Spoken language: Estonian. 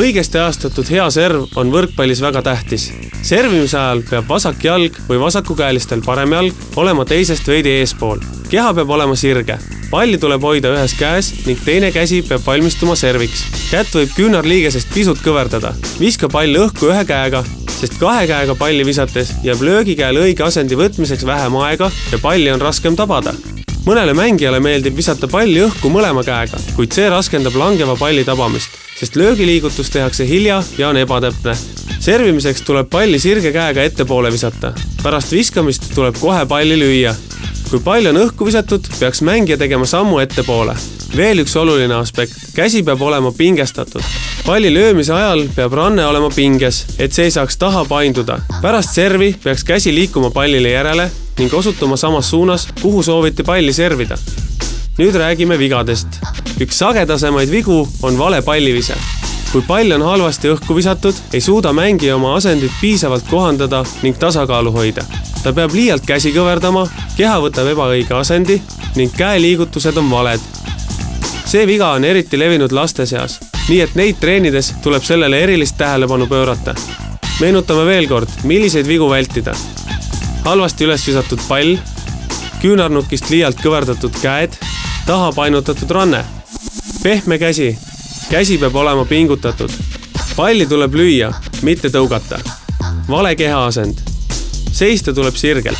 õigesti ajastatud hea serv on võrkpallis väga tähtis. Servimise ajal peab vasak jalg või vasakukäelistel parem jalg olema teisest veidi eespool. Keha peab olema sirge. Palli tuleb hoida ühes käes ning teine käsi peab valmistuma serviks. Kätt võib küünarliigesest pisut kõverdada. Viska pall õhku ühe käega, sest kahe käega palli visates jääb löögikäel õige asendi võtmiseks vähem aega ja palli on raskem tabada. Mõnele mängijale meeldib visata palli õhku mõlema käega, kuid see raskendab langeva palli tabamist, sest löögiliigutus tehakse hilja ja on ebatäpne. Servimiseks tuleb palli sirge käega ettepoole visata. Pärast viskamist tuleb kohe palli lüüa. Kui pall on õhku visatud, peaks mängija tegema sammu ettepoole. Veel üks oluline aspekt. Käsi peab olema pingestatud. Palli löömise ajal peab ranne olema pinges, et see ei saaks taha painduda. Pärast servi peaks käsi liikuma pallile järele ning osutuma samas suunas, kuhu sooviti palli servida. Nüüd räägime vigadest. Üks sagedasemaid vigu on vale pallivise. Kui pall on halvasti õhku visatud, ei suuda mängija oma asendit piisavalt kohandada ning tasakaalu hoida. Ta peab liialt käsi kõverdama, keha võtab ebaõige asendi ning käeliigutused on valed. See viga on eriti levinud laste seas, nii et neid treenides tuleb sellele erilist tähelepanu pöörata. Meenutame veel kord, milliseid vigu vältida. Halvasti üles visatud pall, küünarnukist liialt kõverdatud käed, taha painutatud ranne. Pehme käsi. Käsi peab olema pingutatud. Palli tuleb lüüa, mitte tõugata. Vale kehaasend. Seista tuleb sirgelt.